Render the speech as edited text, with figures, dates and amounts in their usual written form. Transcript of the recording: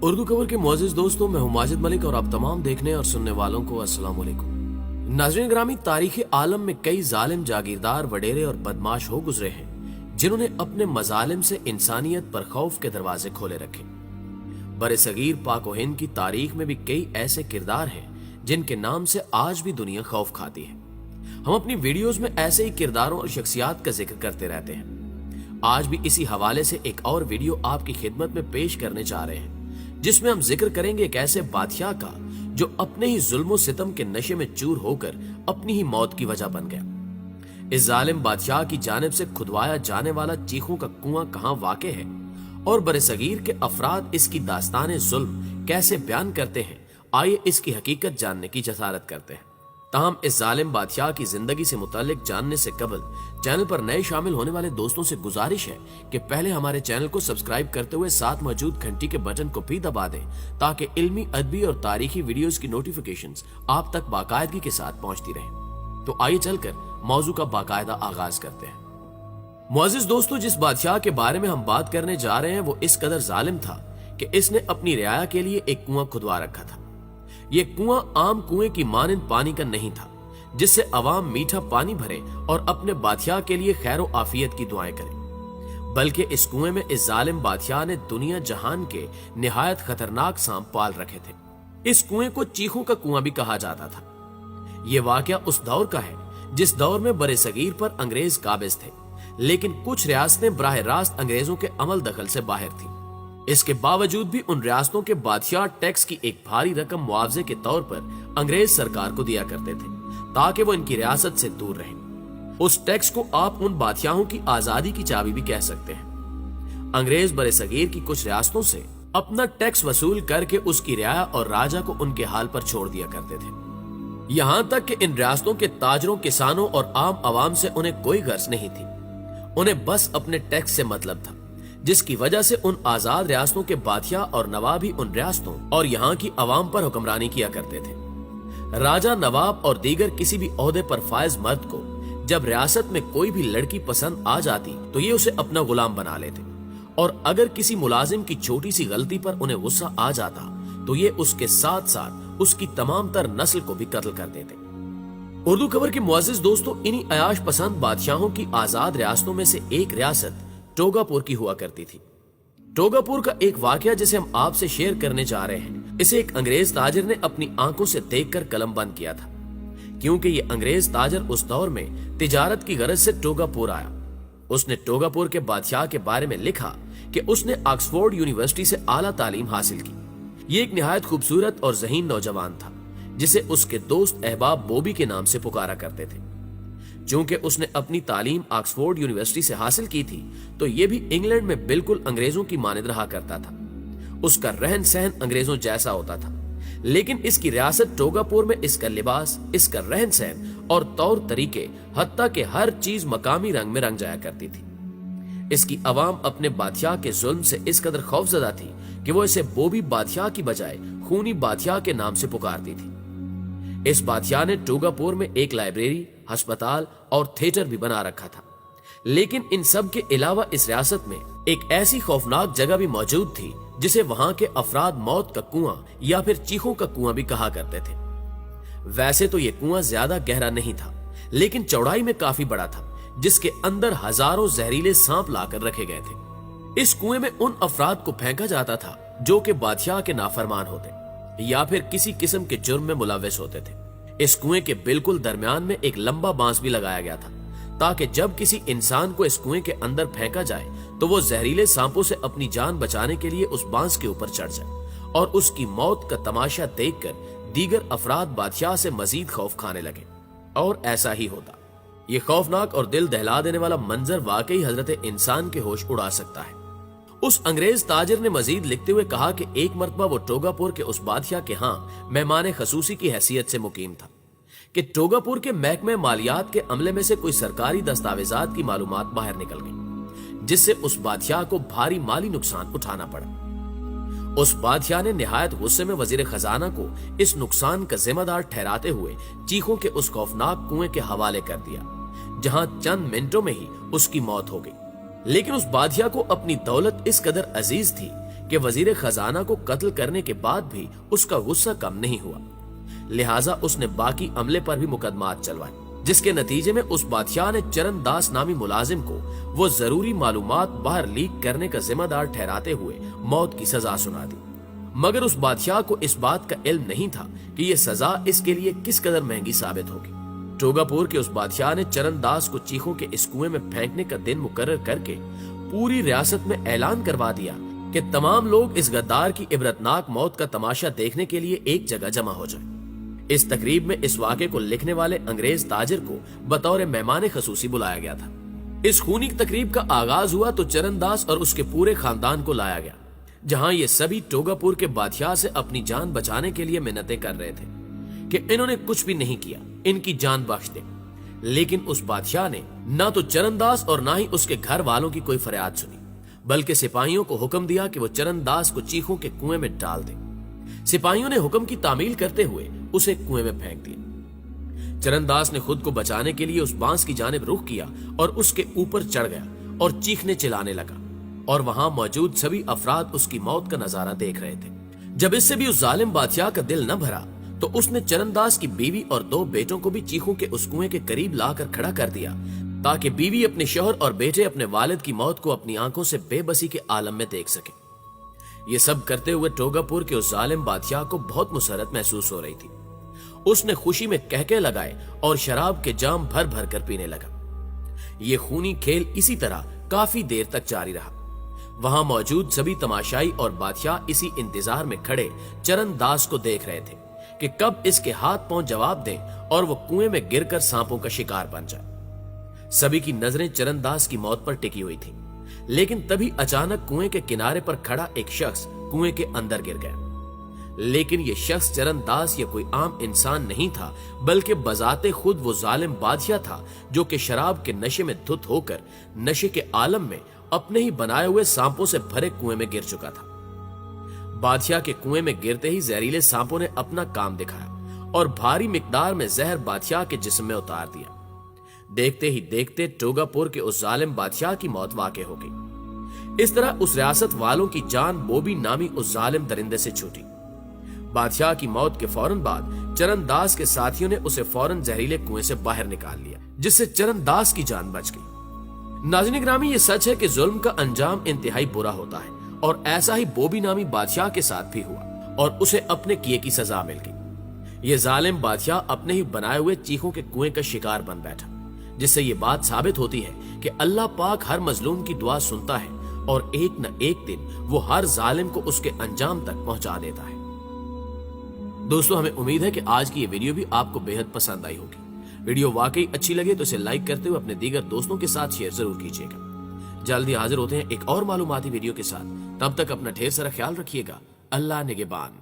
उर्दू खबर के मुअज़्ज़िज़ दोस्तों, मैं हूं माजिद मलिक और आप तमाम देखने और सुनने वालों को अस्सलाम वालेकुम। नाज़रीन ग्रामी, तारीख़ आलम में कई जालिम जागीरदार, वडेरे और बदमाश हो गुजरे हैं जिन्होंने अपने मजालिम से इंसानियत पर खौफ के दरवाजे खोले रखे। बरे सगीर पाक व हिंद की तारीख में भी कई ऐसे किरदार हैं जिनके नाम से आज भी दुनिया खौफ खाती है। हम अपनी वीडियोस में ऐसे ही किरदारों और शख्सियात का जिक्र करते रहते हैं। आज भी इसी हवाले से एक और वीडियो आपकी खिदमत में पेश करने जा रहे हैं जिसमें हम जिक्र करेंगे एक ऐसे बादशाह का जो अपने ही जुल्म सितम के नशे में चूर होकर अपनी ही मौत की वजह बन गया। इस जालिम बादशाह की जानिब से खुदवाया जाने वाला चीखों का कुआं कहां वाक़े है और बरसगीर के अफराद इसकी दास्तान जुल्म कैसे बयान करते हैं, आइए इसकी हकीकत जानने की जसारत करते हैं। ताहम इस जालिम बादशाह की जिंदगी से मुतालिक जानने से कबल चैनल पर नए शामिल होने वाले दोस्तों से गुजारिश है कि पहले हमारे चैनल को सब्सक्राइब करते हुए साथ मौजूद घंटी के बटन को भी दबा दें ताकि इल्मी, अदबी और तारीखी वीडियोस की नोटिफिकेशंस आप तक बाकायदगी के साथ पहुंचती रहे। तो आइए चलकर मौजू का बाकायदा आगाज करते हैं। मुअज़्ज़िज़ दोस्तों, जिस बादशाह के बारे में हम बात करने जा रहे हैं वो इस कदर जालिम था कि इसने अपनी रियाया के लिए एक कुआं खुदवा रखा था। ये कुआं आम कुएं की मानिंद पानी का नहीं था जिससे अवाम मीठा पानी भरे और अपने बादशाह के लिए खैर आफियत की दुआएं करें, बल्कि इस कुएं में इस जालिम बादशाह ने दुनिया जहान के निहायत खतरनाक सांप पाल रखे थे। इस कुएं को चीखों का कुआं भी कहा जाता था। यह वाकया उस दौर का है जिस दौर में बरे सगीर पर अंग्रेज काबिज थे, लेकिन कुछ रियासतें बराह रास्त अंग्रेजों के अमल दखल से बाहर थी। इसके बावजूद भी उन रियासतों के बादशाह टैक्स की एक भारी रकम मुआवजे के तौर पर अंग्रेज सरकार को दिया करते थे ताकि वो इनकी रियासत से दूर रहें। उस टैक्स को आप उन बादशाहों की आजादी की चाबी भी कह सकते हैं। अंग्रेज बरे सगीर की कुछ रियासतों से अपना टैक्स वसूल करके उसकी रियाया और राजा को उनके हाल पर छोड़ दिया करते थे। यहां तक कि इन रियासतों के ताजरों, किसानों और आम आवाम से उन्हें कोई गर्ज नहीं थी। उन्हें बस अपने टैक्स से मतलब था, जिसकी वजह से उन आजाद रियासतों के बादशाह और नवाब ही उन रियासतों और यहाँ की अवाम पर हुक्मरानी किया करते थे। राजा, नवाब और दीगर किसी भी ओहदे पर फायज मर्द को जब रियासत में कोई भी लड़की पसंद आ जाती तो ये उसे अपना गुलाम बना लेते, और अगर किसी मुलाजिम की छोटी सी गलती पर उन्हें गुस्सा आ जाता तो ये उसके साथ साथ उसकी तमाम तर नस्ल को भी कत्ल कर देते। उर्दू खबर के मुअज़्ज़िज़ दोस्तों, इन्हीं अयाश पसंद बादशाहों की आजाद रियासतों में से एक रियासत टोगापुर की हुआ करती थी। टोगापुर का एक वाकया जिसे हम आपसे शेयर करने जा रहे हैं, इसे एक अंग्रेज ताजर ने अपनी आंखों से देखकर कलम बंद किया था, क्योंकि ये अंग्रेज ताजर उस दौर में तिजारत की गरज से टोगापुर आया। उसने टोगापुर के बादशाह के बारे में लिखा कि उसने ऑक्सफोर्ड यूनिवर्सिटी से आला तालीम हासिल की। ये एक निहायत खूबसूरत और ज़हीन नौजवान था जिसे उसके दोस्त अहबाब बॉबी के नाम से पुकारा करते थे। चूंकि उसने अपनी तालीम ऑक्सफोर्ड यूनिवर्सिटी से हासिल की थी तो ये भी इंग्लैंड में बिल्कुल अंग्रेजों की मानद रहा करता था। उसका रहन सहन अंग्रेजों जैसा होता था, लेकिन इसकी रियासत टोगापुर में इसका लिबास, इसका रहन सहन और तौर तरीके, हत्ता के हर चीज मकामी रंग में रंग जाया करती थी। इसकी अवाम अपने बादशाह के जुल्म से इस कदर खौफजदा थी कि वो इसे बोबी बादशाह की बजाय खूनी बादशाह के नाम से पुकारती थी। इस बादशाह ने टोगापुर में एक लाइब्रेरी, अस्पताल और थिएटर भी बना रखा था, लेकिन इन सब के अलावा इस रियासत में एक ऐसी खौफनाक जगह भी मौजूद थी जिसे वहां के अफराद मौत का कुआं या फिर चीखों का कुआं भी कहा करते थे। वैसे तो ये कुआं ज्यादा गहरा नहीं था, लेकिन चौड़ाई में काफी बड़ा था, जिसके अंदर हजारों जहरीले सांप लाकर रखे गए थे। इस कुएं में उन अफराद को फेंका जाता था जो कि बादशाह के नाफरमान होते या फिर किसी किस्म के जुर्म में मुलव्वस होते थे। इस कुएं के बिल्कुल दरमियान में एक लंबा बांस भी लगाया गया था ताकि जब किसी इंसान को इस कुएं के अंदर फेंका जाए तो वो जहरीले सांपों से अपनी जान बचाने के लिए उस बांस के ऊपर चढ़ जाए और उसकी मौत का तमाशा देखकर दीगर अफराद बादशाह से मजीद खौफ खाने लगे। और ऐसा ही होता। ये खौफनाक और दिल दहला देने वाला मंजर वाकई हजरत इंसान के होश उड़ा सकता है। उस अंग्रेज ताजिर ने मजीद लिखते हुए कहा कि एक मरतबा वो टोगापुर के उस बादशाह के यहाँ मेहमान खसूसी की हैसियत से मुकीम था कि टोगापुर के महकमे मालियात के अमले में से कोई सरकारी दस्तावेजात की मालूमात बाहर निकल गई, जिससे उस बादशाह को भारी माली नुकसान उठाना पड़ा। उस बादशाह ने निहायत गुस्से में वजीर खजाना को इस नुकसान का जिम्मेदार ठहराते हुए चीखों के उस खौफनाक कुएं के हवाले कर दिया, जहां चंद मिनटों में ही उसकी मौत हो गई। लेकिन उस बादशाह को अपनी दौलत इस कदर अजीज थी کہ وزیر خزانہ کو قتل کرنے کے بعد بھی اس کا غصہ کم نہیں ہوا، لہٰذا اس نے باقی عملے پر بھی مقدمات چلوائے، جس کے نتیجے میں اس بادشاہ نے چرن داس نامی ملازم کو وہ ضروری معلومات باہر لیک کرنے کا ذمہ دار ٹھہراتے ہوئے موت کی سزا سنا دی۔ مگر اس بادشاہ کو اس بات کا علم نہیں تھا کہ یہ سزا اس کے لیے کس قدر مہنگی ثابت ہوگی۔ ٹوگا پور کے اس بادشاہ نے چرن داس کو چیخوں کے اس کنویں میں پھینکنے کا دن مقرر کر کے پوری ریاست میں اعلان کروا دیا کہ تمام لوگ اس غدار کی عبرتناک موت کا تماشا دیکھنے کے لیے ایک جگہ جمع ہو جائیں۔ اس تقریب میں اس واقعے کو لکھنے والے انگریز تاجر کو بطور مہمان خصوصی بلایا گیا تھا۔ اس خونی تقریب کا آغاز ہوا تو چرن داس اور اس کے پورے خاندان کو لایا گیا، جہاں یہ سبھی ٹوگا پور کے بادشاہ سے اپنی جان بچانے کے لیے منتیں کر رہے تھے کہ انہوں نے کچھ بھی نہیں کیا، ان کی جان بخش دے۔ لیکن اس بادشاہ نے نہ تو چرن داس اور نہ ہی اس کے گھر والوں کی کوئی فریاد سنی، بلکہ سپاہیوں کو حکم دیا کہ وہ چرن داس کو چیخوں کے کنویں میں ڈال دیں۔ سپاہیوں نے حکم کی تعمیل کرتے ہوئے اسے کنویں میں پھینک دیا۔ چرن داس نے خود کو بچانے کے لیے اس بانس کی جانب رخ کیا اور اس کے اوپر چڑھ گیا اور چیخنے چلانے لگا، اور وہاں موجود سبھی افراد اس کی موت کا نظارہ دیکھ رہے تھے۔ جب اس سے بھی اس ظالم بادشاہ کا دل نہ بھرا تو اس نے چرن داس کی بیوی اور 2 بیٹوں کو بھی چیخوں کے اس کنویں کے قریب لا کر کھڑا کر دیا، تاکہ بیوی اپنے شوہر اور بیٹے اپنے والد کی موت کو اپنی آنکھوں سے بے بسی کے عالم میں دیکھ سکے۔ یہ سب کرتے ہوئے ٹوگا پور کے اس ظالم بادشاہ کو بہت مسرت محسوس ہو رہی تھی۔ اس نے خوشی میں کہکے لگائے اور شراب کے جام بھر بھر کر پینے لگا۔ یہ خونی کھیل اسی طرح کافی دیر تک جاری رہا۔ وہاں موجود سبھی تماشائی اور بادشاہ اسی انتظار میں کھڑے چرن داس کو دیکھ رہے تھے کہ کب اس کے ہاتھ پاؤں جواب دیں اور وہ کنویں میں گر کر سانپوں کا شکار بن جائے۔ سبھی کی نظریں چرن داس کی موت پر ٹکی ہوئی تھیں، لیکن تبھی اچانک کنویں کے کنارے پر کھڑا ایک شخص کنویں کے اندر گر گیا۔ لیکن یہ شخص چرن داس یا کوئی عام انسان نہیں تھا، بلکہ بذات خود وہ ظالم بادشاہ تھا جو کہ شراب کے نشے میں دھت ہو کر نشے کے عالم میں اپنے ہی بنائے ہوئے سانپوں سے بھرے کنویں میں گر چکا تھا۔ بادشاہ کے کنویں میں گرتے ہی زہریلے سانپوں نے اپنا کام دکھایا اور بھاری مقدار میں زہر بادشاہ کے جسم میں اتار دیا۔ دیکھتے ہی دیکھتے ٹوگا پور کے اس ظالم بادشاہ کی موت واقع ہو گئی۔ اس طرح اس ریاست والوں کی جان بوبی نامی اس ظالم درندے سے چھوٹی۔ بادشاہ کی موت کے فوراً بعد چرن داس کے ساتھیوں نے اسے فوراً زہریلے کنویں سے باہر نکال لیا، جس سے چرن داس کی جان بچ گئی۔ ناظرین گرامی، یہ سچ ہے کہ ظلم کا انجام انتہائی برا ہوتا ہے، اور ایسا ہی بوبی نامی بادشاہ کے ساتھ بھی ہوا اور اسے اپنے کیے کی سزا مل گئی۔ یہ ظالم بادشاہ اپنے ہی بنائے ہوئے چیخوں کے کنویں کا شکار بن بیٹھا، جس سے یہ بات ثابت ہوتی ہے کہ اللہ پاک ہر مظلوم کی دعا سنتا ہے اور ایک نہ ایک دن وہ ہر ظالم کو اس کے انجام تک پہنچا دیتا ہے۔ دوستو، ہمیں امید ہے کہ آج کی یہ ویڈیو بھی آپ کو بے حد پسند آئی ہوگی۔ ویڈیو واقعی اچھی لگے تو اسے لائک کرتے ہوئے اپنے دیگر دوستوں کے ساتھ شیئر ضرور کیجیے گا۔ جلدی حاضر ہوتے ہیں ایک اور معلوماتی ویڈیو کے ساتھ، تب تک اپنا ڈھیر سارا خیال رکھیے گا۔ اللہ نگہبان۔